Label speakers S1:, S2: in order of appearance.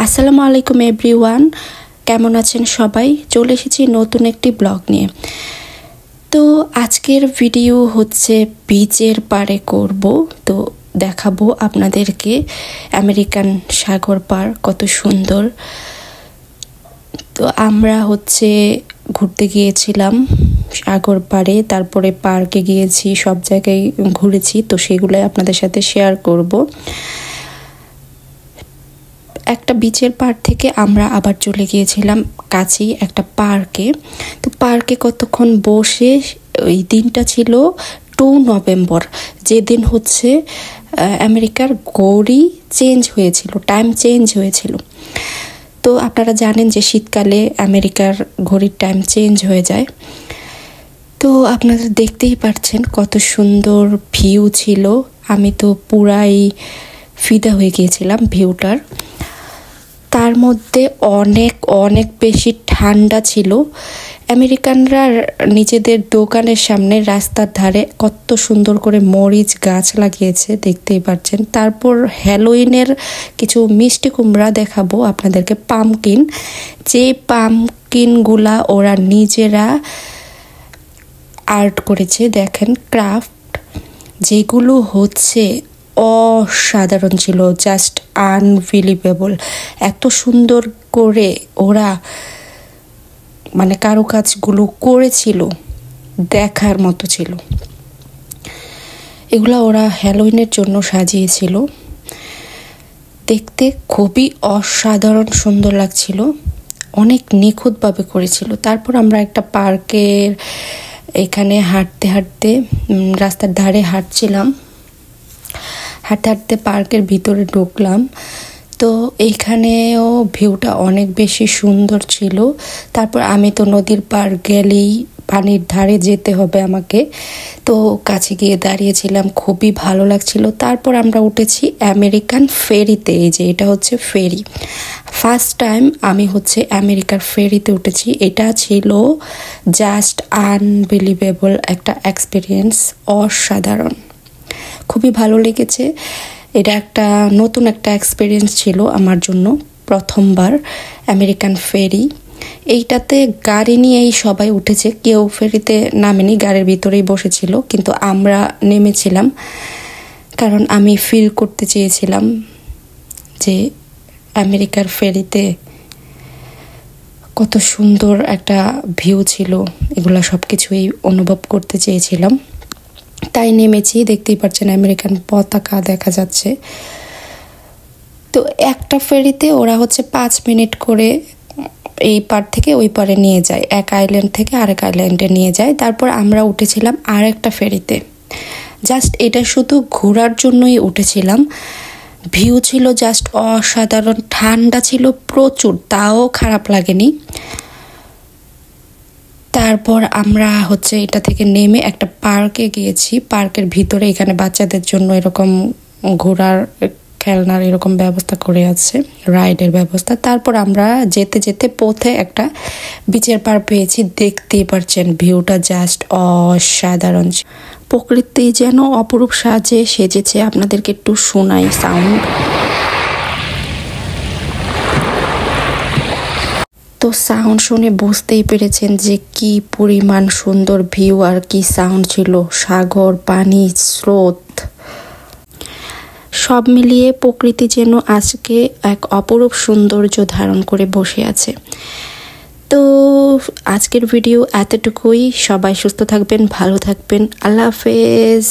S1: আসসালামু আলাইকুম এভরিওয়ান, কেমন আছেন সবাই? চলে এসেছি নতুন একটি ব্লগ নিয়ে। তো আজকের ভিডিও হচ্ছে বিচের পাড়ে করব। তো দেখাবো আপনাদেরকে আমেরিকান সাগর পাড় কত সুন্দর। তো আমরা হচ্ছে ঘুরতে গিয়েছিলাম সাগর পাড়ে, তারপরে পার্কে গিয়েছি, সব জায়গায় ঘুরেছি। তো সেগুলোই আপনাদের সাথে শেয়ার করব। একটা বিচের পাড় থেকে আমরা আবার চলে গিয়েছিলাম কাছেই একটা পার্কে। তো পার্কে কতক্ষণ বসে, ওই দিনটা ছিল 2 নভেম্বর, যেদিন হচ্ছে আমেরিকার ঘড়ি চেঞ্জ হয়েছিল, টাইম চেঞ্জ হয়েছিল। তো আপনারা জানেন যে শীতকালে আমেরিকার ঘড়ির টাইম চেঞ্জ হয়ে যায়। তো আপনারা দেখতেই পাচ্ছেন কত সুন্দর ভিউ ছিল। আমি তো পুরাই ফিদা হয়ে গিয়েছিলাম ভিউটার। তার মধ্যে অনেক অনেক বেশি ঠান্ডা ছিল। আমেরিকানরা নিজেদের দোকানের সামনে রাস্তার ধারে কত সুন্দর করে মরিচ গাছ লাগিয়েছে, দেখতেই পাচ্ছেন। তারপর হ্যালোইনের কিছু মিষ্টি কুমড়া দেখাবো আপনাদেরকে, পামকিন। যে পামকিনগুলা ওরা নিজেরা আর্ট করেছে, দেখেন, ক্রাফট, যেগুলো হচ্ছে অসাধারণ ছিল, জাস্ট আনবিলিভেবল। এত সুন্দর করে ওরা মানে কারুকাজগুলো করেছিল, দেখার মতো ছিল। এগুলা ওরা হ্যালোইনের জন্য সাজিয়েছিল। দেখতে খুবই অসাধারণ সুন্দর লাগছিল, অনেক নিখুঁতভাবে করেছিল। তারপর আমরা একটা পার্কের এখানে হাঁটতে হাঁটতে রাস্তার ধারে হাঁটছিলাম, হাঁটতে হাঁটতে পার্কের ভিতরে ঢুকলাম। তো এইখানেও ভিউটা অনেক বেশি সুন্দর ছিল। তারপর আমি তো নদীর পাড় গেলেই পানির ধারে যেতে হবে আমাকে, তো কাছে গিয়ে দাঁড়িয়েছিলাম, খুবই ভালো লাগছিল। তারপর আমরা উঠেছি আমেরিকান ফেরিতে। এই যে এটা হচ্ছে ফেরি, ফার্স্ট টাইম আমি হচ্ছে আমেরিকার ফেরিতে উঠেছি। এটা ছিল জাস্ট আনবিলিভেবল একটা এক্সপিরিয়েন্স, অসাধারণ, খুবই ভালো লেগেছে। এটা একটা নতুন একটা এক্সপিরিয়েন্স ছিল আমার জন্য, প্রথমবার আমেরিকান ফেরি। এইটাতে গাড়ি নিয়েই সবাই উঠেছে, কেউ ফেরিতে নামেনি, গাড়ির ভিতরেই বসেছিল। কিন্তু আমরা নেমেছিলাম কারণ আমি ফিল করতে চেয়েছিলাম যে আমেরিকার ফেরিতে কত সুন্দর একটা ভিউ ছিল, এগুলা সব কিছুই অনুভব করতে চেয়েছিলাম। তাই নেমেছি। দেখতেই পাচ্ছেন আমেরিকান পতাকা দেখা যাচ্ছে। তো একটা ফেরিতে ওরা হচ্ছে 5 মিনিট করে এই পার থেকে ওই পারে নিয়ে যায়, এক আইল্যান্ড থেকে আরেক আইল্যান্ডে নিয়ে যায়। তারপর আমরা উঠেছিলাম আর একটা ফেরিতে, জাস্ট এটা শুধু ঘোরার জন্যই উঠেছিলাম। ভিউ ছিল জাস্ট অসাধারণ, ঠান্ডা ছিল প্রচুর, তাও খারাপ লাগেনি। তারপর আমরা হচ্ছে এটা থেকে নেমে একটা পার্কে গিয়েছি। পার্কের ভিতরে এখানে বাচ্চাদের জন্য এরকম ঘোরার খেলনার এরকম ব্যবস্থা করে আছে, রাইডের ব্যবস্থা। তারপর আমরা যেতে যেতে পথে একটা বিচের পাড় পেয়েছি। দেখতেই পারছেন ভিউটা জাস্ট অসাধারণ, প্রকৃতি যেন অপরূপ সাজে সেজেছে। আপনাদেরকে একটু শোনাই সাউন্ড। তো সাউন্ড শুনে বুঝতেই পেরেছেন যে কি পরিমাণ সুন্দর ভিউ আর কি সাউন্ড ছিল, সাগর, পানি, স্রোত, সব মিলিয়ে প্রকৃতি যেন আজকে এক অপরূপ সৌন্দর্য ধারণ করে বসে আছে। তো আজকের ভিডিও এতটুকুই। সবাই সুস্থ থাকবেন, ভালো থাকবেন। আল্লাহ হাফেজ।